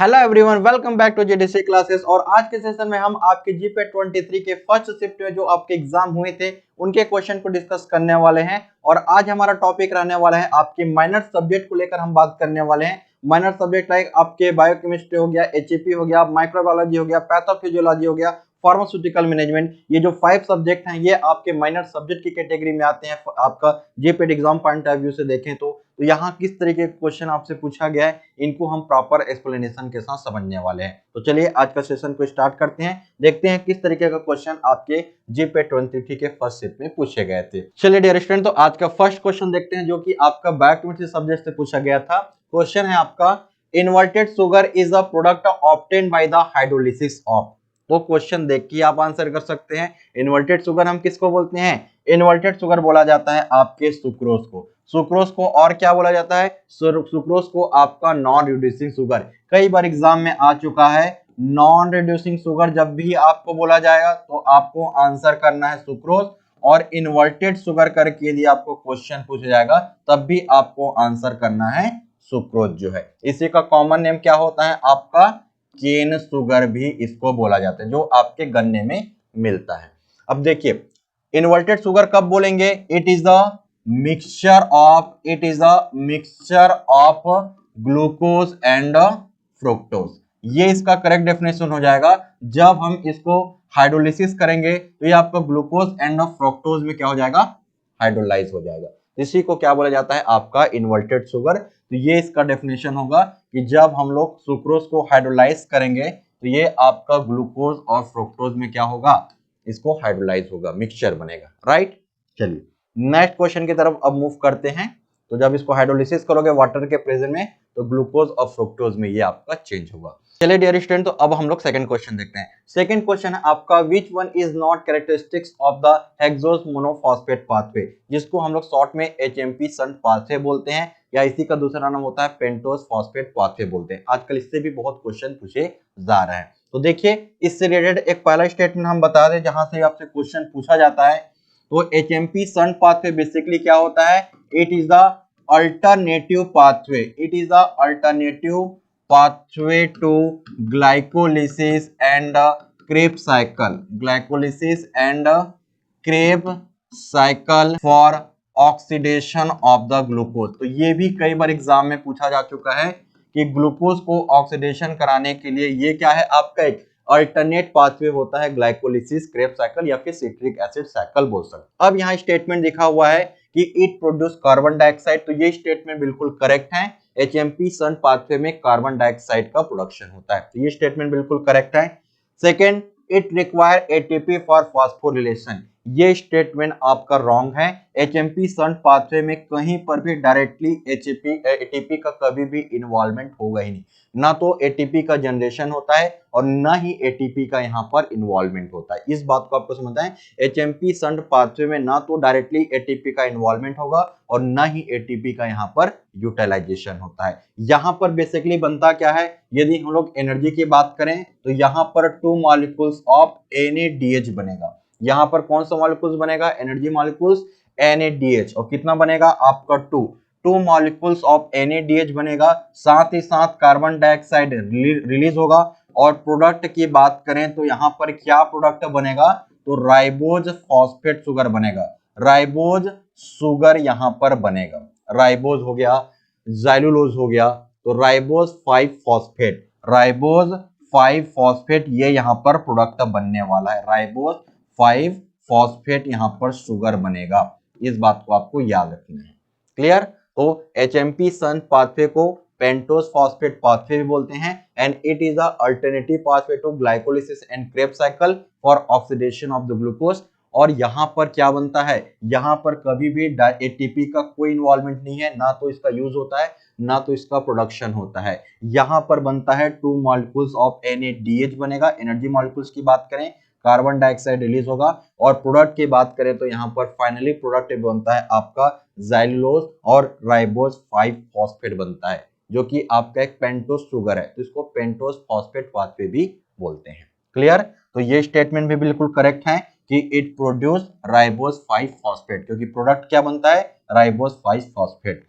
Hello everyone, welcome back to JDC classes. और आज के सेशन में हम आपके जीपे 23 के फर्स्ट शिफ्ट में जो आपके एग्जाम हुए थे उनके क्वेश्चन को डिस्कस करने वाले हैं। और आज हमारा टॉपिक रहने वाला है आपके माइनर सब्जेक्ट को लेकर हम बात करने वाले हैं। माइनर सब्जेक्ट लाइक आपके बायोकेमिस्ट्री हो गया, एचईपी हो गया, माइक्रोबायोलॉजी हो गया, पैथोफिजियोलॉजी हो गया, फार्मास्यूटिकल मैनेजमेंट। ये जो 5 सब्जेक्ट हैं ये आपके माइनर सब्जेक्ट की कैटेगरी में आते हैं। आपका जीपीएट एग्जाम पॉइंट ऑफ व्यू से देखें तो यहाँ किस तरीके के क्वेश्चन आपसे पूछा गया है, इनको हम प्रॉपर एक्सप्लेनेशन के साथ समझने वाले हैं। तो चलिए आज का सेशन को स्टार्ट करते हैं, देखते हैं किस तरीके का क्वेश्चन आपके जीपीएट 23 के फर्स्ट शिफ्ट में पूछे गए थे। चलिए डियर स्टूडेंट, तो आज का फर्स्ट क्वेश्चन देखते हैं जो कि आपका बायोकेमिस्ट्री सब्जेक्ट से पूछा गया था। क्वेश्चन है आपका, inverted sugar is a product obtained by the hydrolysis of. तो क्वेश्चन देख के आप आंसर कर सकते हैं। इन्वर्टेड शुगर हम किसको बोलते हैं? इन्वर्टेड शुगर बोला जाता है आपके सुक्रोज को। सुक्रोज को और क्या बोला जाता है? सुक्रोज को आपका नॉन रिड्यूसिंग शुगर। कई बार एग्जाम में आ चुका है, नॉन रिड्यूसिंग शुगर जब भी आपको बोला जाएगा तो आपको आंसर करना है सुक्रोज, और इन्वर्टेड शुगर करके यदि आपको क्वेश्चन पूछा जाएगा तब भी आपको आंसर करना है सुक्रोज जो है। इसी का कॉमन नेम क्या होता है आपका? केन शुगर भी इसको बोला जाता है, जो आपके गन्ने में मिलता है। अब देखिए, इन्वर्टेड शुगर कब बोलेंगे? It is the mixture of glucose and fructose. ये इसका करेक्ट डेफिनेशन हो जाएगा। जब हम इसको हाइड्रोलिसिस करेंगे तो ये आपका ग्लूकोज एंड फ्रुक्टोज में क्या हो जाएगा? हाइड्रोलाइज हो जाएगा। इसी को क्या बोला जाता है? आपका इन्वर्टेड शुगर। तो ये इसका डेफिनेशन होगा कि जब हम लोग सुक्रोज को हाइड्रोलाइज करेंगे तो ये आपका ग्लूकोज और फ्रुक्टोज में क्या होगा? इसको हाइड्रोलाइज होगा, मिक्सचर बनेगा। राइट, चलिए नेक्स्ट क्वेश्चन की तरफ अब मूव करते हैं। तो जब इसको हाइड्रोलिसिस करोगे वाटर के प्रेजेंस में तो ग्लूकोज और फ्रुक्टोज में ये आपका चेंज होगा। चलिए डियर स्टूडेंट, तो अब हम लोग सेकंड क्वेश्चन देखते हैं। सेकंड क्वेश्चन है आपका, which one is not characteristics of the hexose monophosphate pathway, जिसको हम लोग शॉर्ट में एचएमपी शंट पाथवे बोलते हैं, या इसी का दूसरा नाम होता है पेंटोस फॉस्फेट पाथवे बोलते हैं। आजकल इससे भी बहुत क्वेश्चन पूछे जा रहे हैं। तो देखिए, इससे रिलेटेड एक पहला स्टेटमेंट हम बता दें जहां से आपसे क्वेश्चन पूछा जाता है। तो एचएमपी शंट पाथवे बेसिकली क्या होता है? It is the alternative pathway, it is the alternative pathway to glycolysis and Kreb cycle, glycolysis and Kreb cycle for oxidation of the glucose. तो ये भी कई बार एग्जाम में पूछा जा चुका है कि ग्लूकोज को ऑक्सीडेशन कराने के लिए ये क्या है आपका? एक अल्टरनेट पाथवे होता है, ग्लाइकोलिसिस, क्रेब साइकिल या फिर सिट्रिक एसिड साइकिल बोल सकते। अब यहाँ स्टेटमेंट लिखा हुआ है कि इट प्रोड्यूस कार्बन डाइऑक्साइड। तो ये स्टेटमेंट बिल्कुल करेक्ट है। एचएमपी शंट पाथवे में कार्बन डाइऑक्साइड का प्रोडक्शन होता है, तो ये स्टेटमेंट बिल्कुल करेक्ट है। Second, it require ATP for phosphorylation. ये स्टेटमेंट आपका रॉन्ग है। एचएमपी शंट पाथवे में कहीं पर भी डायरेक्टली एटीपी का कभी भी इन्वॉल्वमेंट होगा ही नहीं। ना तो एटीपी का जनरेशन होता है और ना ही एटीपी का यहाँ पर इन्वॉल्वमेंट होता है। इस बात को आपको समझना है। एचएमपी शंट पाथवे में ना तो डायरेक्टली एटीपी का इन्वॉल्वमेंट होगा और ना ही एटीपी का यहाँ पर यूटिलाइजेशन होता है। यहाँ पर बेसिकली बनता क्या है? यदि हम लोग एनर्जी की बात करें तो यहाँ पर 2 मॉलिक्यूल्स ऑफ NADH बनेगा। यहाँ पर कौन सा मॉलिक्यूल्स बनेगा? Energy molecules NADH। और कितना बनेगा आपका? 2 मॉलिक्यूल्स ऑफ NADH बनेगा। साथ ही साथ कार्बन डाइऑक्साइड रिलीज होगा। और प्रोडक्ट की बात करें तो यहाँ पर क्या प्रोडक्ट बनेगा? तो राइबोज फॉस्फेट शुगर बनेगा। राइबोज शुगर यहाँ पर बनेगा। राइबोज हो गया, ज़ैलुलोज हो गया, तो राइबोज 5 फॉस्फेट, राइबोज 5 फॉस्फेट ये यहाँ पर प्रोडक्ट बनने वाला है। राइबोज 5 फॉस्फेट यहाँ पर शुगर बनेगा। इस बात को आपको याद रखना है। क्लियर? तो एचएमपी शंट पाथवे को पेंटोस फॉस्फेट पाथवे भी बोलते हैं, and it is the alternative pathway to glycolysis and Kreb cycle for oxidation of the glucose. और यहाँ पर क्या बनता है? यहाँ पर कभी भी एटीपी का कोई इन्वॉल्वमेंट नहीं है, ना तो इसका यूज होता है ना तो इसका प्रोडक्शन होता है। यहाँ पर बनता है 2 मॉलिक्यूल्स ऑफ NADH बनेगा। एनर्जी मॉलिक्यूल्स की बात करें, कार्बन डाइऑक्साइड रिलीज होगा। और प्रोडक्ट की बात करें तो यहाँ पर फाइनली प्रोडक्ट बनता है आपका ज़ैलुलोज और राइबोज 5 फॉस्फेट बनता है, जो कि आपका एक पेंटोस शुगर है, तो इसको पेंटोस फॉस्फेट पाथवे भी बोलते हैं। क्लियर? तो ये स्टेटमेंट भी बिल्कुल करेक्ट है कि इट प्रोड्यूस राइबोज 5 फॉस्फेट, क्योंकि प्रोडक्ट क्या बनता है? Ribose 5 phosphate.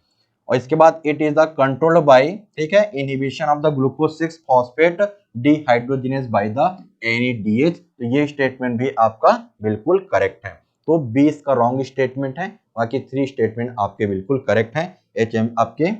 और इसके बाद it is the controlled by, ठीक है, inhibition of the glucose 6 phosphate dehydrogenase by the NADH। तो ये स्टेटमेंट भी आपका बिल्कुल करेक्ट है। तो 20 का रॉन्ग स्टेटमेंट है, बाकी 3 स्टेटमेंट आपके बिल्कुल करेक्ट हैं आपके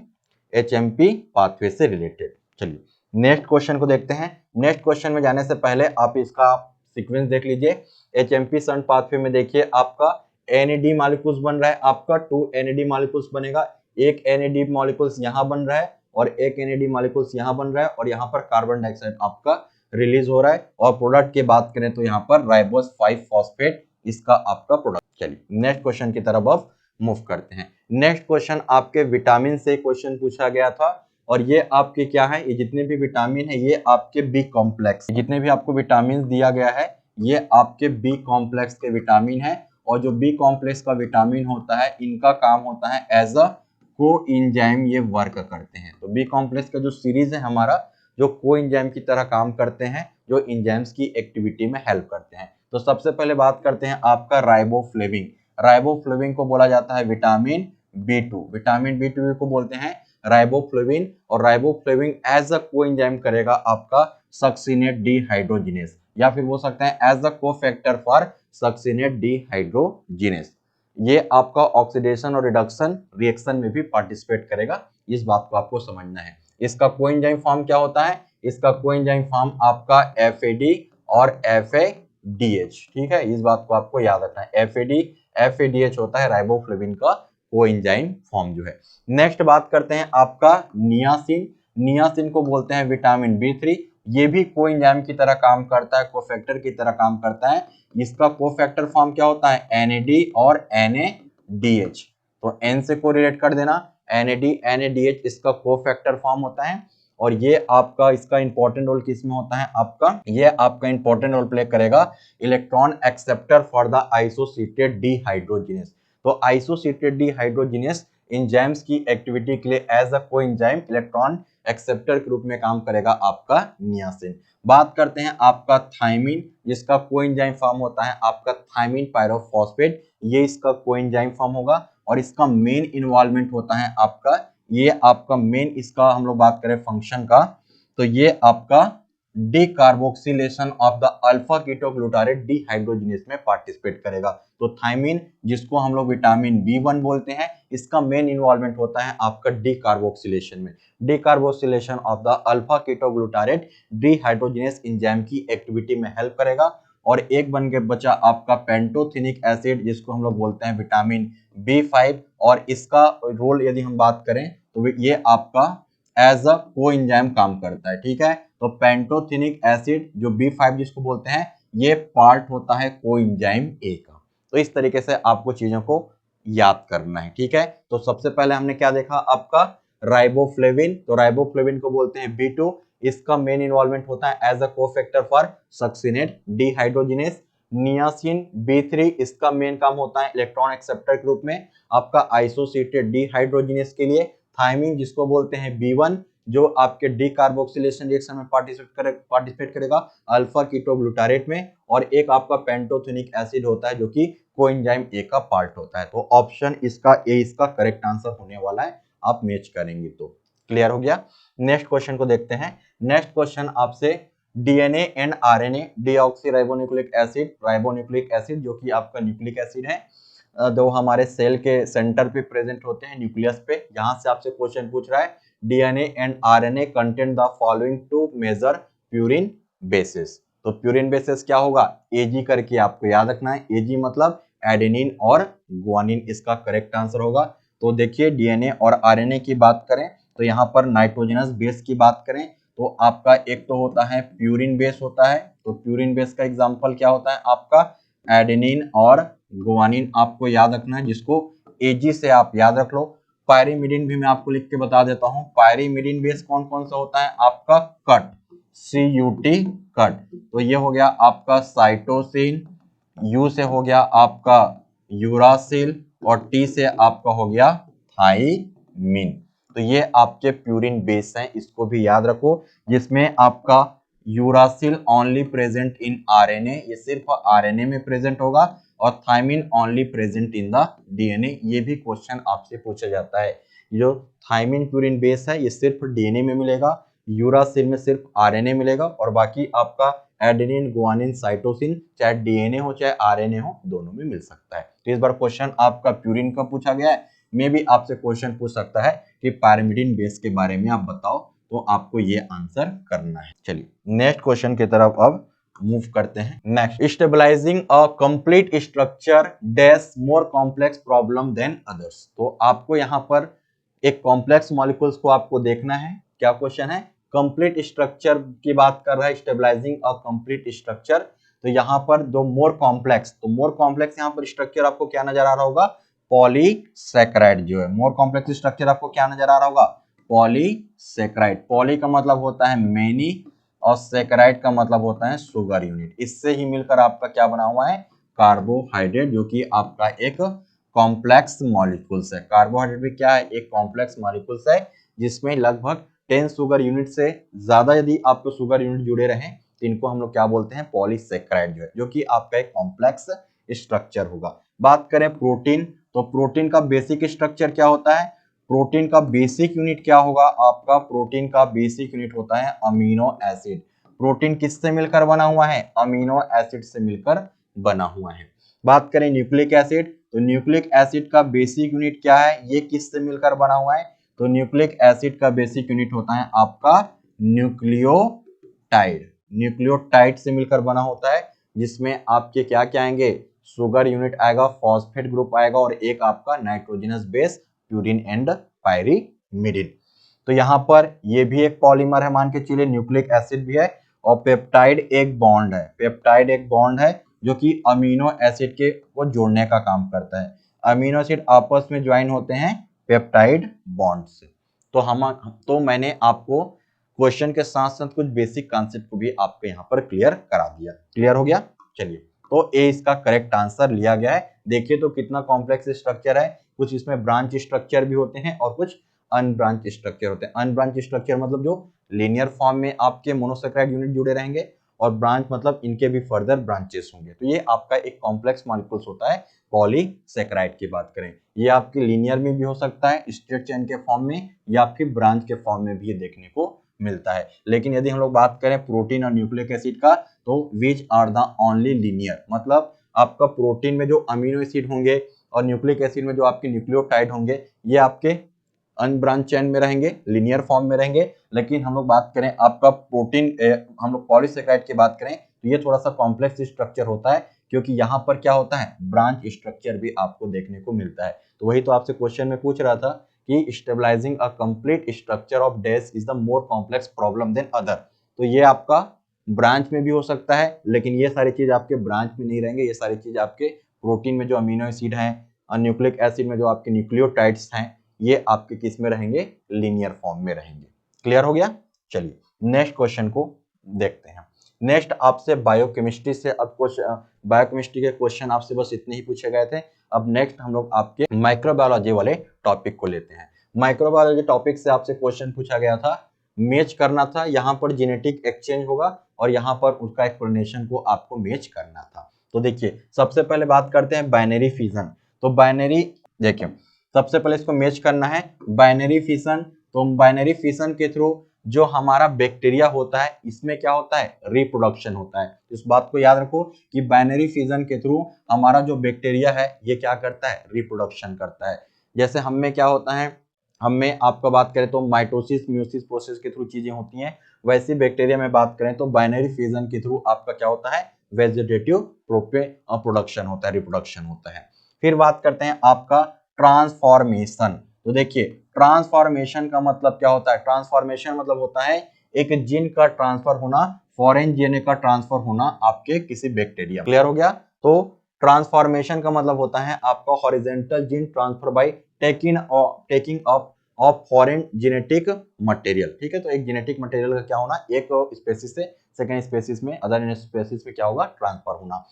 HMP पाथवे से रिलेटेड। चलिए नेक्स्ट क्वेश्चन को देखते हैं। नेक्स्ट क्वेश्चन में जाने से पहले आप इसका सीक्वेंस देख लीजिए। HMP शंट पाथवे में देखिए आपका NAD मॉलिक्यूल्स बन रहा है, आपका 2 NAD मॉलिक्यूल्स बनेगा, एक NAD मॉलिक्यूल्स यहाँ बन रहा है और एक NAD मॉलिक्यूल्स यहाँ बन रहा है और यहाँ पर कार्बन डाइऑक्साइड आपका रिलीज हो रहा है। और प्रोडक्ट की बात करें तो यहाँ पर राइबोस 5 फॉस्फेट इसका आपका प्रोडक्ट। चलिए नेक्स्ट क्वेश्चन की तरफ अब मूव करते हैं। नेक्स्ट क्वेश्चन आपके विटामिन से क्वेश्चन पूछा गया था और ये आपके क्या है, ये जितने भी विटामिन है ये आपके बी कॉम्प्लेक्स, जितने भी आपको विटामिन दिया गया है ये आपके बी कॉम्प्लेक्स के विटामिन है। और जो बी कॉम्प्लेक्स का विटामिन होता है इनका काम होता है एज अ को इंजाइम, ये वर्क करते हैं। तो बी कॉम्प्लेक्स का जो सीरीज है हमारा, जो को इंजाइम की तरह काम करते हैं, जो इंजाइम्स की एक्टिविटी में हेल्प करते हैं। तो सबसे पहले बात करते हैं आपका राइबोफ्लेविन। राइबोफ्लेविन को बोला जाता है विटामिन B2। विटामिन B2 को बोलते हैं राइबोफ्लेविन। और राइबोफ्लेविन एज अ कोएंजाइम करेगा आपका सक्सिनेट डिहाइड्रोजिनेस, या फिर बोल सकते हैं as a cofactor for succinate dehydrogenase. ये आपका ऑक्सीडेशन और रिडक्शन रिएक्शन में भी पार्टिसिपेट करेगा, इस बात को आपको समझना है। इसका कोएंजाइम फॉर्म क्या होता है, इसका कोएंजाइम फॉर्म आपका FAD और FADH, ठीक है, इस बात को आपको याद रखना है। FADH होता है राइबोफ्लेविन का कोएंजाइम फॉर्म जो है। नेक्स्ट बात करते हैं आपका नियासिन। नियासिन को बोलते हैं विटामिन B3। ये भी कोएंजाइम की तरह काम करता है, कोफैक्टर की तरह काम करता है। इसका कोफैक्टर फॉर्म क्या होता है, NAD और NADH। तो N से कोरिलेट कर देना, NAD NADH इसका कोफैक्टर फॉर्म होता है। और ये आपका इसका इंपॉर्टेंट रोल किसमें होता है आपका, ये आपका इंपॉर्टेंट रोल प्ले करेगा electron acceptor for the isocitrate dehydrogenase. तो आइसोसिएटेड डिहाइड्रोजिनेस एंजाइम्स की एक्टिविटी के लिए as a coenzyme electron acceptor के रूप में काम करेगा आपका नियासिन। बात करते हैं आपका थायमिन, जिसका कोएंजाइम फॉर्म होता है आपका थायमिन पायरोफॉस्फेट, ये इसका कोएंजाइम फॉर्म होगा। और इसका मेन इन्वॉल्वमेंट होता है आपका, ये आपका मेन इसका हम लोग बात करें फंक्शन का, तो ये आपका decarboxylation of the alpha ketoglutarate dehydrogenase में पार्टिसिपेट करेगा। तो थायमिन, जिसको हम लोग विटामिन B1 बोलते हैं, इसका मेन इन्वॉल्वमेंट होता है आपका डिकार्बोक्सिलेशन में। Decarboxylation of the alpha ketoglutarate dehydrogenase enzyme की एक्टिविटी में हेल्प करेगा। और एक बन के बचा आपका पेंटोथेनिक एसिड, जिसको हम लोग बोलते हैं विटामिन B5। और इसका रोल यदि हम बात करें तो ये आपका एज अ कोएंजाइम काम करता है, ठीक है। तो पेंटोथेनिक एसिड जो B5 जिसको बोलते हैं, ये पार्ट होता है कोएंजाइम A का। तो इस तरीके से आपको चीजों को याद करना है, ठीक है। तो सबसे पहले हमने क्या देखा आपका राइबोफ्लेविन, तो राइबोफ्लेविन को बोलते हैं B2। इसका मेन इन्वॉल्वमेंट होता है as a cofactor for succinate dehydrogenase. Niacin B3, इसका मेन काम होता है इलेक्ट्रॉन एक्सेप्टर के रूप में आपका आइसोसिएटेड डिहाइड्रोजिनेस के लिए। थायमिन, जिसको बोलते हैं B1, जो आपके डिकार्बोक्सिलेशन रिएक्शन में पार्टिसिपेट करेगा अल्फा कीटोग्लूटारेट में। और एक आपका पेंटोथेनिक एसिड होता है जो कि कोएंजाइम A का पार्ट होता है। तो ऑप्शन इसका A इसका करेक्ट आंसर होने वाला है, आप मैच करेंगे तो। क्लियर हो गया। नेक्स्ट क्वेश्चन को देखते हैं। नेक्स्ट क्वेश्चन आपसे DNA and RNA deoxyribonucleic acid, ribonucleic acid जो कि आपका न्यूक्लिक एसिड है, जो हमारे सेल के सेंटर पे प्रेजेंट होते हैं न्यूक्लियस पे। यहाँ से आपसे क्वेश्चन पूछ रहा है DNA and RNA contain the following two major purine bases. तो प्यूरिन बेसिस क्या होगा, AG करके आपको याद रखना है। AG मतलब एडेनिन और गुआनिन, इसका करेक्ट आंसर होगा। तो देखिए DNA और RNA की बात करें तो यहाँ पर नाइट्रोजनस बेस की बात करें तो आपका एक तो होता है प्यूरिन बेस होता है। तो प्यूरिन बेस का एग्जांपल क्या होता है आपका एडेनिन और गुआनिन, आपको याद रखना है, जिसको AG से आप याद रख लो। पायरीमिडीन भी मैं आपको लिख के बता देता हूँ। पायरीमिडीन बेस कौन कौन सा होता है आपका कट, CUT कट। तो ये हो गया आपका साइटोसिन, U से हो गया आपका यूरासिल और T से आपका हो गया थाइमिन। तो ये आपके प्यूरिन बेस हैं, इसको भी याद रखो, जिसमें आपका uracil only present in RNA, ये सिर्फ RNA में प्रेजेंट होगा, और thymine only present in the DNA। ये भी क्वेश्चन आपसे पूछा जाता है। जो थायमिन प्यूरिन बेस है ये सिर्फ डीएनए में मिलेगा, यूरासिल में सिर्फ आरएनए मिलेगा, और बाकी आपका एडेनिन, गुआनिन, साइटोसिन चाहे डीएनए हो चाहे आरएनए हो दोनों में मिल सकता है। तो इस बार क्वेश्चन आपका प्यूरिन का पूछा गया है, मे भी आपसे क्वेश्चन पूछ सकता है कि पायरिमिडिन बेस के बारे में आप बताओ, तो आपको ये आंसर करना है। चलिए नेक्स्ट क्वेश्चन की तरफ अब मूव करते हैं। Next, stabilising a complete structure dash more complex problem than others. तो आपको यहाँ पर एक कॉम्प्लेक्स मॉलिक्यूल्स को आपको देखना है। क्या क्वेश्चन है? कंप्लीट स्ट्रक्चर की बात कर रहा है, स्टेबलाइजिंग अ कंप्लीट स्ट्रक्चर। तो यहाँ पर जो मोर कॉम्प्लेक्स, तो मोर कॉम्प्लेक्स यहाँ पर स्ट्रक्चर आपको क्या नजर आ रहा होगा? पॉलीसैकेराइड जो है, मोर कॉम्प्लेक्स स्ट्रक्चर आपको क्या नजर आ रहा होगा? पॉलीसैकेराइड। पॉली का मतलब होता है मेनी और सैकेराइड का मतलब होता है शुगर यूनिट। इससे ही मिलकर आपका क्या बना हुआ है? कार्बोहाइड्रेट, जो कि आपका एक कॉम्प्लेक्स मॉलिक्यूल्स है। कार्बोहाइड्रेट भी क्या है? एक कॉम्प्लेक्स मॉलिक्यूल्स है जिसमें लगभग 10 शुगर यूनिट से ज्यादा यदि आपको शुगर यूनिट जुड़े रहे तो इनको हम लोग क्या बोलते हैं? पॉलीसैकेराइड जो है, जो कि आपका एक कॉम्प्लेक्स स्ट्रक्चर होगा। बात करें प्रोटीन, तो प्रोटीन का बेसिक स्ट्रक्चर क्या होता है? प्रोटीन का बेसिक यूनिट क्या होगा? आपका प्रोटीन का बेसिक यूनिट होता है अमीनो एसिड। प्रोटीन किससे मिलकर बना हुआ है? अमीनो एसिड से मिलकर बना हुआ है। बात करें न्यूक्लिक एसिड, तो न्यूक्लिक एसिड का बेसिक यूनिट क्या है? ये किससे मिलकर बना हुआ है? तो न्यूक्लिक एसिड का बेसिक यूनिट होता है आपका न्यूक्लियोटाइड। न्यूक्लियोटाइड से मिलकर बना होता है, जिसमें आपके क्या क्या आएंगे? शुगर यूनिट आएगा, फॉस्फेट ग्रुप आएगा, और एक आपका nitrogenous base purine and pyrimidine. तो यहाँ पर ये भी एक पॉलीमर है, मान के चलिए न्यूक्लिक एसिड भी है, और पेप्टाइड एक बॉन्ड है। पेप्टाइड एक बॉन्ड है जो कि अमीनो एसिड के को जोड़ने का काम करता है। अमीनो एसिड आपस में ज्वाइन होते हैं पेप्टाइड बॉन्ड से। तो मैंने आपको क्वेश्चन के साथ साथ कुछ बेसिक कॉन्सेप्ट को भी आपको यहाँ पर क्लियर करा दिया। क्लियर हो गया? चलिए, तो ए इसका करेक्ट आंसर लिया गया है। देखिए तो कितना कॉम्प्लेक्स स्ट्रक्चर है, कुछ इसमें ब्रांच स्ट्रक्चर भी होते हैं और कुछ अनब्रांच स्ट्रक्चर होते हैं। अनब्रांच स्ट्रक्चर मतलब जो लीनियर फॉर्म में आपके मोनोसैकेराइड यूनिट जुड़े रहेंगे, और ब्रांच मतलब इनके भी फर्दर ब्रांचेस होंगे। तो ये आपका एक कॉम्प्लेक्स मॉलिक्यूल्स होता है पॉलीसैकेराइड की बात करें। ये आपके लीनियर में भी हो सकता है, स्ट्रेट चेन के फॉर्म में, या फिर ब्रांच के फॉर्म में भी ये देखने को मिलता है। लेकिन यदि हम लोग बात करें प्रोटीन और न्यूक्लिक एसिड का, तो which are the only linear, मतलब आपका प्रोटीन में जो अमीनो एसिड होंगे और न्यूक्लिक एसिड में जो आपके न्यूक्लियोटाइड होंगे, ये आपके अनब्रांच चेन में रहेंगे, लीनियर फॉर्म में रहेंगे। लेकिन हम लोग बात करें आपका प्रोटीन, हम लोग पॉलीसैकेराइड की बात करें, तो ये थोड़ा सा कॉम्प्लेक्स स्ट्रक्चर होता है, क्योंकि यहाँ पर क्या होता है? ब्रांच स्ट्रक्चर भी आपको देखने को मिलता है। तो वही तो आपसे क्वेश्चन में पूछ रहा था कि stabilising a complete structure of dash is the more complex problem than other. तो ये आपका ब्रांच में भी हो सकता है, लेकिन ये सारी चीज आपके ब्रांच में नहीं रहेंगे। ये सारी चीज आपके प्रोटीन में जो अमीनो एसिड हैं और न्यूक्लिक एसिड में जो आपके न्यूक्लियोटाइड्स हैं, ये आपके किस में रहेंगे? लीनियर फॉर्म में रहेंगे। क्लियर हो गया? चलिए नेक्स्ट क्वेश्चन को देखते हैं। नेक्स्ट आपसे बायोकेमिस्ट्री से, अब कुछ बायोकेमिस्ट्री के क्वेश्चन आपसे बस इतने ही पूछे गए थे। अब नेक्स्ट हम लोग आपके माइक्रोबायोलॉजी वाले टॉपिक को लेते हैं। माइक्रोबायोलॉजी टॉपिक से आपसे क्वेश्चन पूछा गया था, मैच करना था। यहाँ पर जेनेटिक एक्सचेंज होगा और यहाँ पर उसका एक्सप्लेनेशन को आपको मैच करना था। तो देखिए सबसे पहले बात करते हैं बाइनरी फिजन। तो बाइनरी, देखिए सबसे पहले इसको मैच करना है बाइनरी फिशन। तो बाइनरी फिशन के थ्रू जो हमारा बैक्टीरिया होता है, इसमें क्या होता है? रिप्रोडक्शन होता है। इस बात को याद रखो कि बाइनरी फिजन के थ्रू हमारा जो बैक्टीरिया है ये क्या करता है? रिप्रोडक्शन करता है। जैसे हम में क्या होता है, हम में आपका बात करें तो माइटोसिस म्यूसिस प्रोसेस के थ्रू चीजें होती हैं, वैसे बैक्टीरिया में बात करें तो बाइनरी फिजन के थ्रू आपका क्या होता है? वेजिटेटिव प्रोडक्शन होता है, रिप्रोडक्शन होता है। फिर बात करते हैं आपका ट्रांसफॉर्मेशन। तो देखिए ट्रांसफॉर्मेशन का मतलब क्या होता है? ट्रांसफॉर्मेशन मतलब होता है एक जीन का ट्रांसफर होना, फॉरेन जीन का ट्रांसफर होना आपके किसी बैक्टीरिया। क्लियर हो गया? तो ट्रांसफॉर्मेशन का मतलब होता है आपका horizontal gene transfer by taking of foreign genetic material. ठीक है, तो एक जेनेटिक मटेरियल का क्या होना? एक स्पेसिस से सेकेंड स्पेसिस में, अदर स्पेसिस में क्या होगा? ट्रांसफर होना।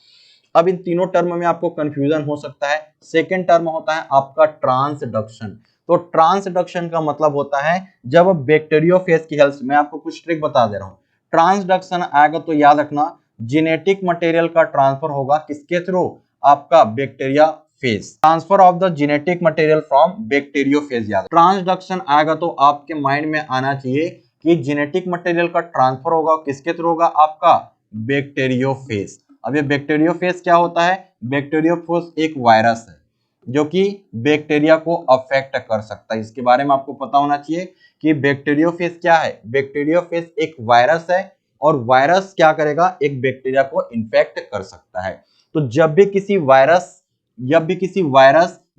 अब इन तीनों टर्म में आपको कंफ्यूजन हो सकता है। सेकेंड टर्म होता है आपका ट्रांसडक्शन। तो ट्रांसडक्शन का मतलब होता है जब बैक्टीरियोफेज की हेल्थ, मैं आपको कुछ ट्रिक बता दे रहा हूं। ट्रांसडक्शन आएगा तो याद रखना जेनेटिक मटेरियल का ट्रांसफर होगा किसके थ्रू? आपका bacteria phase. Transfer of the genetic material from bacteriophage. याद ट्रांसडक्शन आएगा तो आपके माइंड में आना चाहिए कि जेनेटिक मटेरियल का ट्रांसफर होगा किसके थ्रू होगा, आपका बैक्टीरियोफेज। अब ये बैक्टीरियोफेज क्या होता है, बैक्टीरियोफेज एक वायरस है जो कि बैक्टीरिया को अफेक्ट कर सकता है। इसके बारे में आपको पता होना चाहिए कि बैक्टीरियोफेज क्या है। बैक्टीरियोफेज एक वायरस है और वायरस क्या करेगा, एक बैक्टीरिया को इन्फेक्ट कर सकता है। तो जब भी किसी वायरस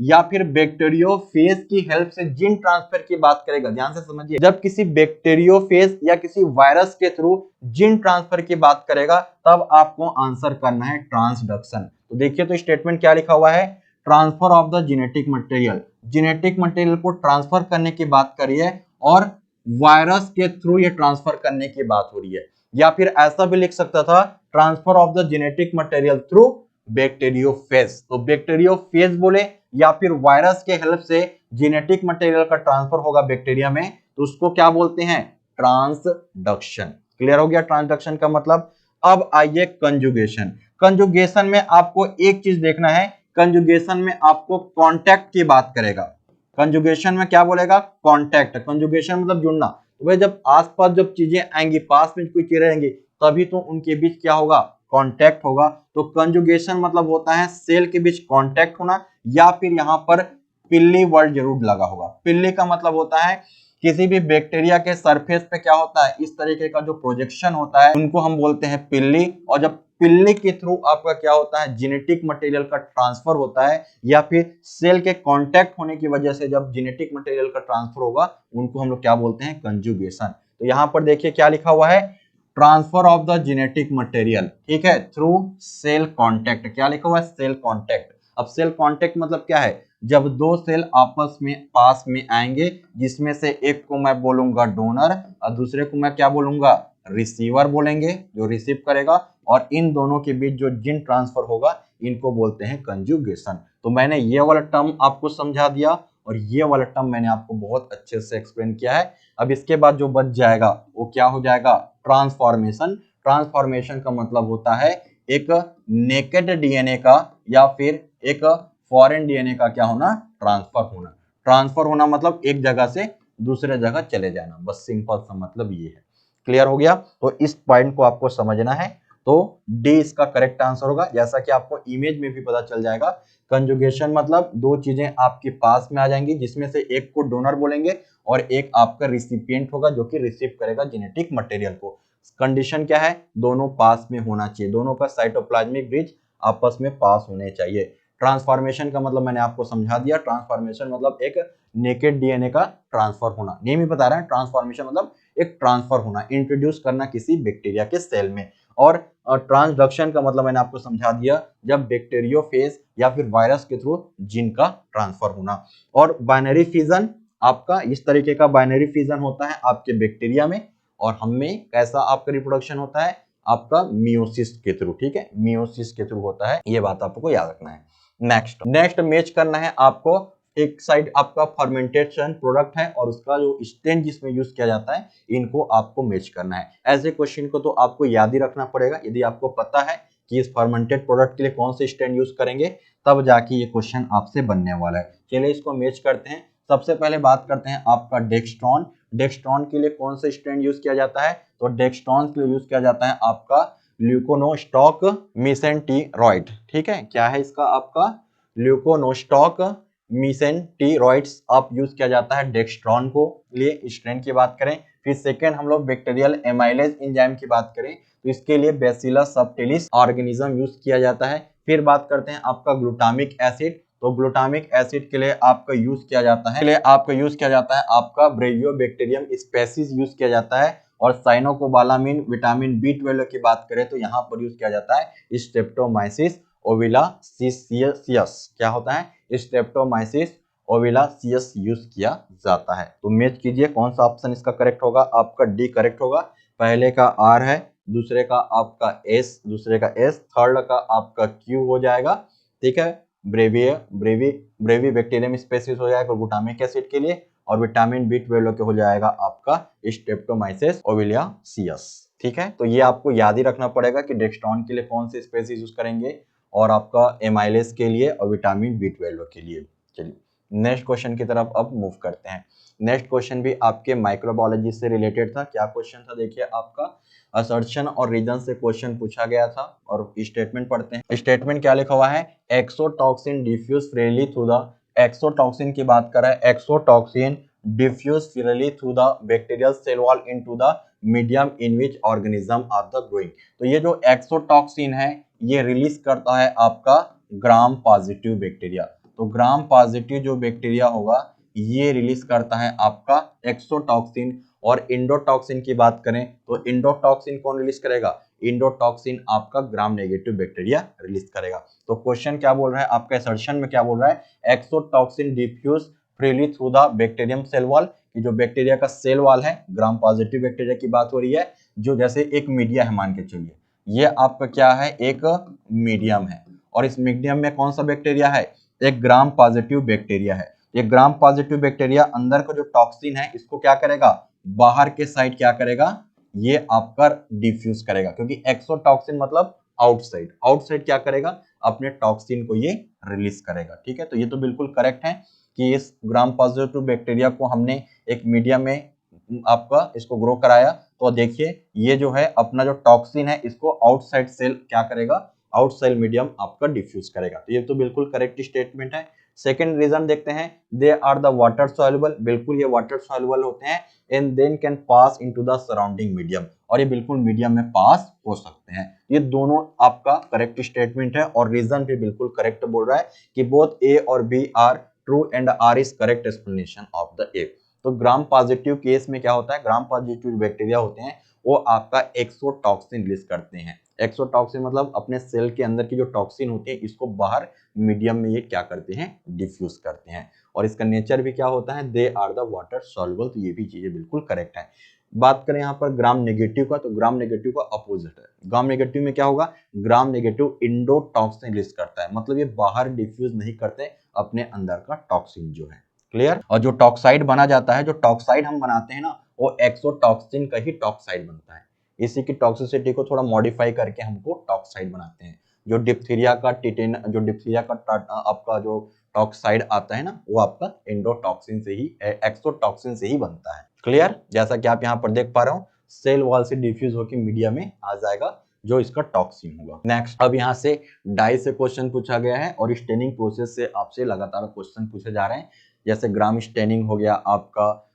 या फिर बैक्टीरियोफेज की हेल्प से जीन ट्रांसफर की बात करेगा, ध्यान से समझिए, जब किसी बैक्टीरियोफेज या किसी वायरस के थ्रू जीन ट्रांसफर की बात करेगा तब आपको आंसर करना है ट्रांसडक्शन। तो देखिए तो स्टेटमेंट क्या लिखा हुआ है, transfer of the genetic material, genetic material को ट्रांसफर करने की बात करी है और वायरस के थ्रू ये ट्रांसफर करने की बात हो रही है। या फिर ऐसा भी लिख सकता था, transfer of the genetic material through bacteriophage. तो बैक्टीरियोफेज बोले या फिर वायरस के हेल्प से जेनेटिक मटेरियल का ट्रांसफर होगा बैक्टीरिया में, तो उसको क्या बोलते हैं, ट्रांसडक्शन। क्लियर हो गया ट्रांसडक्शन का मतलब। अब आइए कंजुगेशन। कंजुगेशन में आपको एक चीज देखना है, कंजुगेशन में आपको कांटेक्ट की बात करेगा। कंजुगेशन में क्या बोलेगा, कांटेक्ट। कंजुगेशन मतलब जुड़ना। तो भाई जब आसपास जब चीजें आएंगी, पास में कोई चीजें रहेंगी, तभी तो उनके बीच क्या होगा, कांटेक्ट होगा। तो कंजुगेशन मतलब होता है सेल के बीच कांटेक्ट होना, या फिर यहाँ पर पिल्ली वर्ड जरूर लगा होगा। पिल्ली का मतलब होता है किसी भी बैक्टीरिया के सरफेस पे क्या होता है, इस तरीके का जो प्रोजेक्शन होता है उनको हम बोलते हैं पिल्ली। और जब पिल्ली के थ्रू आपका क्या होता है, जेनेटिक मटेरियल का ट्रांसफर होता है, या फिर सेल के कांटेक्ट होने की वजह से जब जेनेटिक मटेरियल का ट्रांसफर होगा, उनको हम लोग क्या बोलते हैं, कंजुगेशन। तो यहाँ पर देखिए क्या लिखा हुआ है, transfer of the genetic material, ठीक है, थ्रू सेल कांटेक्ट। क्या लिखा हुआ है, सेल कांटेक्ट। अब सेल कांटेक्ट मतलब क्या है, जब दो सेल आपस में पास में आएंगे, जिसमें से एक को मैं बोलूंगा डोनर और दूसरे को मैं क्या बोलूंगा, रिसीवर बोलेंगे, जो रिसीव करेगा, और इन दोनों के बीच जो जीन ट्रांसफर होगा इनको बोलते हैं कंजुगेशन। तो मैंने ये वाला टर्म आपको समझा दिया और ये वाला टर्म मैंने आपको बहुत अच्छे से एक्सप्लेन किया है। अब इसके बाद जो बच जाएगा वो क्या हो जाएगा, ट्रांसफॉर्मेशन। ट्रांसफॉर्मेशन का मतलब होता है एक नेकेड डीएनए का या फिर एक फॉरेन डीएनए का क्या होना, ट्रांसफर होना। ट्रांसफर होना मतलब एक जगह से दूसरे जगह चले जाना, बस सिंपल सा मतलब ये है। क्लियर हो गया। तो इस पॉइंट को आपको समझना है। तो डी इसका करेक्ट आंसर होगा। जैसा कि आपको इमेज में भी पता चल जाएगा, कंजुगेशन मतलब दो चीजें आपके पास में आ जाएंगी, जिसमें से एक को डोनर बोलेंगे और एक आपका रिसिपिएंट होगा जो कि रिसीव करेगा जेनेटिक मटेरियल को। कंडीशन क्या है, दोनों पास में होना चाहिए, दोनों का साइटोप्लाज्मिक ब्रिज आपस में पास होने चाहिए। ट्रांसफॉर्मेशन का मतलब मैंने आपको समझा दिया। ट्रांसफॉर्मेशन मतलब एक नेकेड डीएनए का ट्रांसफर होना, नेम ही बता रहा है। ट्रांसफॉर्मेशन मतलब एक ट्रांसफर होना, इंट्रोड्यूस करना किसी बैक्टीरिया के सेल में। और ट्रांसडक्शन का मतलब मैंने आपको समझा दिया, जब बैक्टीरियोफेज या फिर वायरस के थ्रू जीन का ट्रांसफर होना। और बाइनरी फिजन आपका इस तरीके का बाइनरी फिजन होता है आपके बैक्टीरिया में, और हम में कैसा आपका रिप्रोडक्शन होता है, आपका मियोसिस के थ्रू। ठीक है, मियोसिस के थ्रू होता है, ये बात आपको याद रखना है। नेक्स्ट मैच करना है आपको, एक साइड आपका फर्मेंटेशन प्रोडक्ट है और उसका जो स्टेन जिसमें यूज किया जाता है, इनको आपको मैच करना है। ऐसे क्वेश्चन को तो आपको याद ही रखना पड़ेगा। यदि आपको पता है कि इस फर्मेंटेड प्रोडक्ट के लिए कौन से स्टेन यूज करेंगे, तब जाके ये क्वेश्चन आपसे बनने वाला है। चलिए इसको मैच करते हैं। सबसे पहले बात करते हैं आपका डेक्स्ट्रॉन। डेक्स्ट्रॉन के लिए कौन सा स्टेन यूज किया जाता है, तो डेक्स्ट्रॉन के लिए यूज किया जाता है आपका ल्यूकोनोस्टॉक मेसेंटीरॉइड। ठीक है, क्या है इसका, आपका ल्यूकोनोस्टॉक मेसेंटीरॉइड्स आप यूज किया जाता है डेक्स्ट्रॉन को लिए स्ट्रेन की बात करें। फिर सेकेंड हम लोग बैक्टीरियल एमाइलेज एंजाइम की बात करें, तो इसके लिए बैसिलस सबटिलिस ऑर्गेनिज्म यूज किया जाता है। फिर बात करते हैं आपका ग्लूटामिक एसिड, तो ग्लूटामिक एसिड के लिए आपका यूज किया जाता है, आपका ब्रेवियोबैक्टीरियम स्पेसीज यूज किया जाता है। और साइनोकोबालामिन विटामिन B12 की बात करें तो यहाँ पर यूज किया जाता है स्ट्रेप्टोमाइसिस ओविलासियस। क्या होता है, स्ट्रेप्टोमाइसिस ओविलासियस यूज किया जाता है। तो मैच कीजिए कौन सा ऑप्शन इसका करेक्ट होगा, आपका डी करेक्ट होगा। पहले का आर है, दूसरे का आपका एस, थर्ड का आपका क्यू हो जाएगा। ठीक है, ब्रेवी बैक्टीरियम स्पेसीज हो जाएगा ग्लूटामिक एसिड के लिए, और विटामिन B12 के हो जाएगा आपका स्ट्रेप्टोमाइसिस ओविलियासियस। ठीक है, तो ये आपको याद ही रखना पड़ेगा कि डेक्स्ट्रॉन के लिए कौन से स्पेसीज यूज करेंगे और आपका एमाइलेज के लिए और विटामिन B12 के लिए। चलिए नेक्स्ट क्वेश्चन की तरफ अब मूव करते हैं। नेक्स्ट क्वेश्चन भी आपके माइक्रोबायोलॉजी से रिलेटेड था। क्या क्वेश्चन था देखिए, आपका असर्शन और रीजन से क्वेश्चन पूछा गया था और स्टेटमेंट पढ़ते हैं। स्टेटमेंट क्या लिखा हुआ है, exotoxin diffuse freely through the, exotoxin की बात कर रहा है, exotoxin diffuse freely through the bacterial cell wall into the medium in which organism are the growing. तो ये जो एक्सोटॉक्सिन है ये रिलीज करता है आपका ग्राम पॉजिटिव बैक्टीरिया। तो ग्राम पॉजिटिव जो बैक्टीरिया होगा ये रिलीज करता है आपका एक्सोटॉक्सिन। और इंडोटॉक्सिन की बात करें तो इंडोटॉक्सिन कौन रिलीज करेगा, इंडोटॉक्सिन आपका ग्राम नेगेटिव बैक्टीरिया रिलीज करेगा। तो क्वेश्चन क्या बोल रहा है, आपका असर्शन में क्या बोल रहा है, exotoxin diffuse freely through the bacterium cell wall, कि जो बैक्टीरिया का सेल वॉल है, ग्राम पॉजिटिव बैक्टीरिया की बात हो रही है, जो जैसे एक मीडिया है मान के चलिए, ये आपका क्या है, एक मीडियम है, और इस मीडियम में कौन सा बैक्टीरिया है, एक ग्राम पॉजिटिव बैक्टीरिया है। ये ग्राम पॉजिटिव बैक्टीरिया अंदर का जो टॉक्सिन है इसको क्या करेगा, बाहर के साइड क्या करेगा, ये आपका डिफ्यूज करेगा, क्योंकि एक्सोटॉक्सिन मतलब आउटसाइड, आउटसाइड क्या करेगा, अपने टॉक्सिन को ये रिलीज करेगा। ठीक है, तो ये तो बिल्कुल करेक्ट है कि इस ग्राम पॉजिटिव बैक्टीरिया को हमने एक मीडिया में आपका इसको ग्रो कराया। तो देखिए ये जो है अपना जो टॉक्सिन है इसको आउटसाइड सेल क्या करेगा, आउटसाइड मीडियम आपका डिफ्यूज करेगा। तो ये तो बिल्कुल करेक्ट स्टेटमेंट है। सेकंड रीजन देखते हैं, they are the water soluble, बिल्कुल ये वाटर सॉल्युबल होते हैं, and then can pass into the surrounding medium, और ये बिल्कुल मीडियम में पास हो सकते हैं। ये दोनों आपका करेक्ट स्टेटमेंट है, और रीजन भी बिल्कुल करेक्ट बोल रहा है कि बोथ ए और B are true and R is correct explanation of the A. तो ग्राम पॉजिटिव केस में क्या होता है, ग्राम पॉजिटिव बैक्टीरिया होते हैं वो आपका एक्सोटॉक्सिन रिलीज करते हैं। एक्सोटॉक्सिन मतलब अपने सेल के अंदर की जो टॉक्सिन होती है इसको बाहर मीडियम में ये क्या करते हैं, डिफ्यूज करते हैं, और इसका नेचर भी क्या होता है, they are the water soluble. तो ये भी चीजें बिल्कुल करेक्ट है। बात करें यहाँ पर ग्राम नेगेटिव का, तो ग्राम नेगेटिव का अपोजिट है। ग्राम नेगेटिव में क्या होगा, ग्राम नेगेटिव इंडोटॉक्सिन रिलीज करता है, मतलब ये बाहर डिफ्यूज नहीं करते अपने अंदर का टॉक्सिन जो है। क्लियर। और जो टॉक्साइड बना जाता है, जो टॉक्साइड हम बनाते हैं ना, वो एक्सोटॉक्सिन का ही टॉक्साइड बनता है। इसी की टॉक्सिसिटी को थोड़ा मॉडिफाई करके हमको टॉक्साइड बनाते हैं। जो डिप्थीरिया का जो डिप्थीरिया का आपका जो टॉक्साइड आता है ना, वो आपका इंडोटॉक्सिन से ही, एक्सोटॉक्सिन से ही बनता है। क्लियर। जैसा कि आप यहाँ पर देख पा रहे हो, सेल वॉल से डिफ्यूज होकर मीडिया में आ जाएगा जो इसका टॉक्सिन होगा। नेक्स्ट, अब यहाँ से डाई से क्वेश्चन पूछा गया है, और स्टेनिंग प्रोसेस से आपसे लगातार क्वेश्चन पूछे जा रहे हैं। जैसे ग्राम स्टेनिंग हो गया आपका,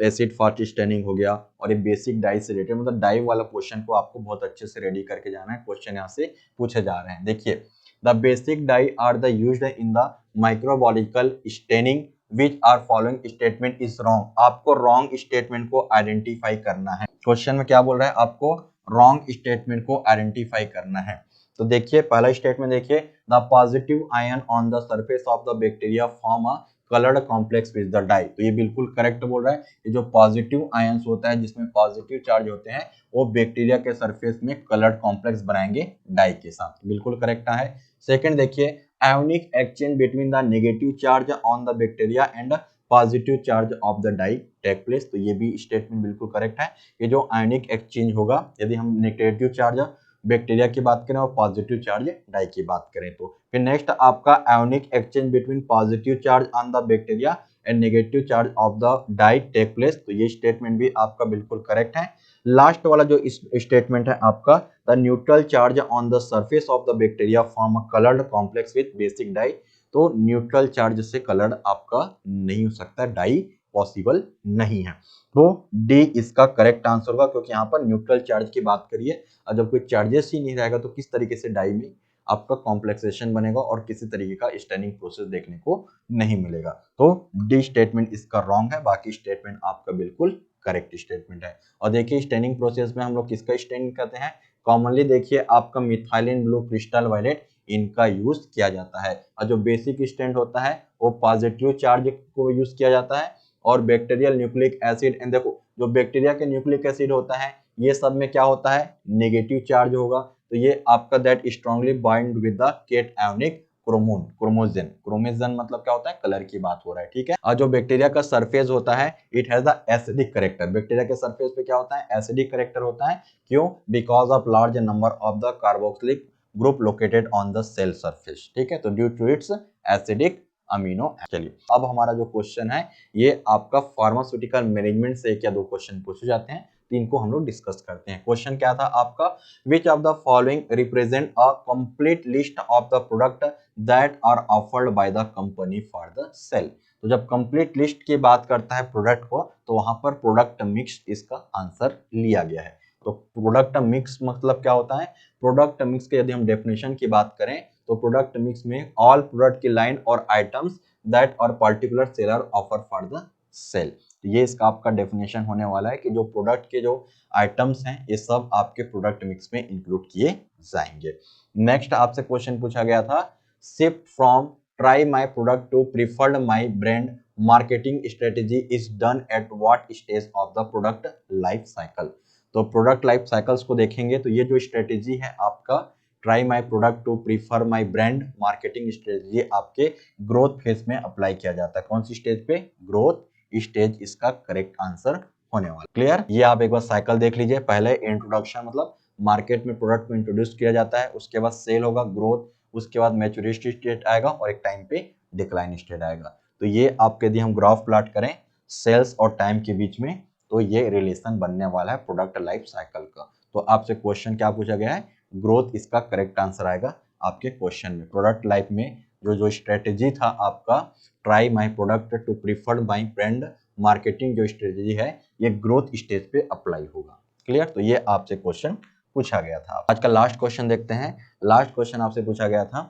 एसिड फास्ट स्टेनिंग हो गया, और ये बेसिक डाई से रिलेटेड, मतलब डाई वाला क्वेश्चन को आपको बहुत अच्छे से रेडी करके जाना है। क्वेश्चन यहाँ से पूछे जा रहे हैं। देखिए, the basic dye are the used in the microbiological staining which are following statement is wrong. आपको रॉन्ग स्टेटमेंट को आइडेंटिफाई करना है। क्वेश्चन में क्या बोल रहा है, आपको रॉन्ग स्टेटमेंट को आइडेंटिफाई करना है। तो देखिए पहला स्टेटमेंट देखिए, the positive ion on the surface of the bacteria form a coloured complex with the dye. तो ये बिल्कुल करेक्ट बोल रहा है। ये जो पॉजिटिव आयंस होता है जिसमें पॉजिटिव चार्ज होते हैं, वो बैक्टीरिया के सरफेस में कलर्ड कॉम्प्लेक्स बनाएंगे डाई के साथ, बिल्कुल करेक्ट है। सेकंड देखिए, ionic exchange between the negative charge on the bacteria and positive charge of the dye take place. तो ये भी स्टेटमेंट बिल्कुल करेक्ट है। ये जो आयोनिक एक्सचेंज होगा, यदि हम नेगेटिव चार्ज बैक्टीरिया की बात करें और पॉजिटिव चार्ज डाई की बात करें तो। फिर नेक्स्ट आपका ionic exchange between positive charge on the bacteria and negative charge of the dye take place. तो ये स्टेटमेंट भी आपका बिल्कुल करेक्ट है। लास्ट वाला जो स्टेटमेंट है आपका, the neutral charge on the surface of the bacteria form a coloured complex with basic dye. तो न्यूट्रल चार्ज से कलर्ड आपका नहीं हो सकता, डाई पॉसिबल नहीं है। तो डी इसका करेक्ट आंसर होगा, क्योंकि यहाँ पर न्यूट्रल चार्ज की बात करिए, और जब कोई चार्जेस ही नहीं रहेगा तो किस तरीके से डाई में आपका कॉम्प्लेक्सेशन बनेगा और किसी तरीके का स्टेनिंग प्रोसेस देखने को नहीं मिलेगा। तो डी स्टेटमेंट इसका रॉन्ग है, बाकी स्टेटमेंट आपका बिल्कुल करेक्ट स्टेटमेंट है। और देखिए स्टेनिंग प्रोसेस में हम लोग किसका स्टेनिंग करते हैं, कॉमनली देखिए आपका मिथाइलिन ब्लू क्रिस्टल वायलेट, इनका यूज किया जाता है। और जो बेसिक स्टेंट होता है वो पॉजिटिव चार्ज को यूज किया जाता है, और बैक्टीरियल न्यूक्लिक एसिड, एंड देखो जो बैक्टीरिया के न्यूक्लिक एसिड होता है ये सब में क्या होता है, नेगेटिव चार्ज होगा। तो ये आपका that strongly bind with the cationic chromogen. Chromogen मतलब क्या होता है, कलर की बात हो रहा है, ठीक है। और जो बैक्टीरिया का सरफेस होता है, it has the acidic character. Bacteria के सरफेस पे क्या होता है, एसिडिक करेक्टर होता है। क्यों, because of large number of the carboxylic group located on the cell surface, ठीक है, तो due to its acidic amino. चलिए अब हमारा जो क्वेश्चन है ये आपका फार्मास्यूटिकल मैनेजमेंट से एक या दो क्वेश्चन पूछे जाते हैं, तो इनको हम लोग डिस्कस करते हैं। क्वेश्चन क्या था आपका, which of the following represent a complete list of the product that are offered by the company for the sale. तो जब कंप्लीट लिस्ट की बात करता है प्रोडक्ट को, तो वहां पर प्रोडक्ट मिक्स इसका आंसर लिया गया है। तो प्रोडक्ट मिक्स मतलब क्या होता है, प्रोडक्ट मिक्स के यदि हम डेफिनेशन की बात करें तो प्रोडक्ट मिक्स में ऑल प्रोडक्ट की लाइन और items that are particular seller offer for the sale. ये इसका आपका डेफिनेशन होने वाला है कि जो प्रोडक्ट के जो आइटम्स हैं ये सब आपके प्रोडक्ट मिक्स में इंक्लूड किए जाएंगे। नेक्स्ट आपसे क्वेश्चन पूछा गया था, shift from try my product to preferred my brand marketing strategy is done at what stage of the product life cycle. तो प्रोडक्ट लाइफ साइकिल्स को देखेंगे तो ये जो स्ट्रेटेजी है आपका try my product to prefer my brand marketing strategy आपके growth phase में अप्लाई किया जाता है। कौन सी स्टेज पे, ग्रोथ स्टेज इसका करेक्ट आंसर होने वाला। क्लियर, ये आप एक बार साइकिल देख लीजिए। पहले इंट्रोडक्शन मतलब मार्केट में प्रोडक्ट को इंट्रोड्यूस किया जाता है, उसके बाद सेल होगा, ग्रोथ, उसके बाद मैच्योरिटी स्टेज आएगा और एक टाइम पे डिक्लाइन स्टेज आएगा। तो ये आपके यदि हम ग्राफ प्लॉट करें सेल्स और टाइम के बीच में, तो ये रिलेशन बनने वाला है प्रोडक्ट लाइफ साइकिल का। तो आपसे क्वेश्चन क्या पूछा गया है, ग्रोथ इसका करेक्ट आंसर आएगा आपके क्वेश्चन में। प्रोडक्ट लाइफ में जो स्ट्रेटेजी था आपका try my product to preferred my brand marketing जो स्ट्रेटेजी है ये ग्रोथ स्टेज पे अप्लाई होगा। क्लियर, तो ये आपसे क्वेश्चन पूछा गया था। आज का लास्ट क्वेश्चन देखते हैं। लास्ट क्वेश्चन आपसे पूछा गया था,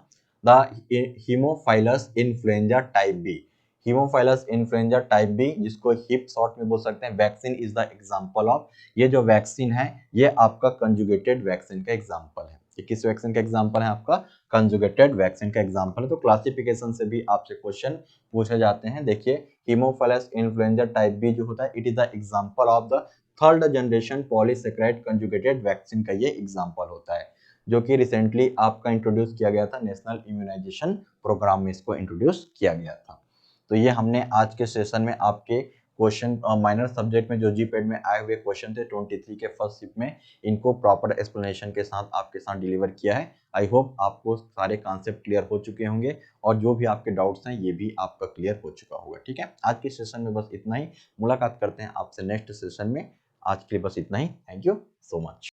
the Haemophilus influenzae type B. Haemophilus influenzae type B, जिसको हिप शॉर्ट में बोल सकते हैं, vaccine is the example of. ये जो वैक्सीन है ये आपका कंजुगेटेड वैक्सीन का एग्जांपल है। ये किस वैक्सीन का एग्जांपल है, आपका कंजुगेटेड वैक्सीन का एग्जांपल है। तो क्लासिफिकेशन से भी आपसे क्वेश्चन पूछे जाते हैं। देखिए हीमोफाइलस इन्फ्लुएंजा टाइप बी जो होता है, it is the example of the third generation polysaccharide conjugated vaccine का ये एग्जांपल होता है, जो कि रिसेंटली आपका इंट्रोड्यूस किया गया था, नेशनल इम्यूनाइजेशन प्रोग्राम में इसको इंट्रोड्यूस किया गया था। तो ये हमने आज के सेशन में आपके क्वेश्चन माइनर सब्जेक्ट में जो जीपैड में आए हुए क्वेश्चन थे 23 के फर्स्ट शिफ्ट में, इनको प्रॉपर एक्सप्लेनेशन के साथ आपके साथ डिलीवर किया है। आई होप आपको सारे कॉन्सेप्ट क्लियर हो चुके होंगे और जो भी आपके डाउट्स हैं ये भी आपका क्लियर हो चुका होगा। ठीक है, आज के सेशन में बस इतना ही। मुलाकात करते हैं आपसे नेक्स्ट सेशन में। आज के लिए बस इतना ही। Thank you so much.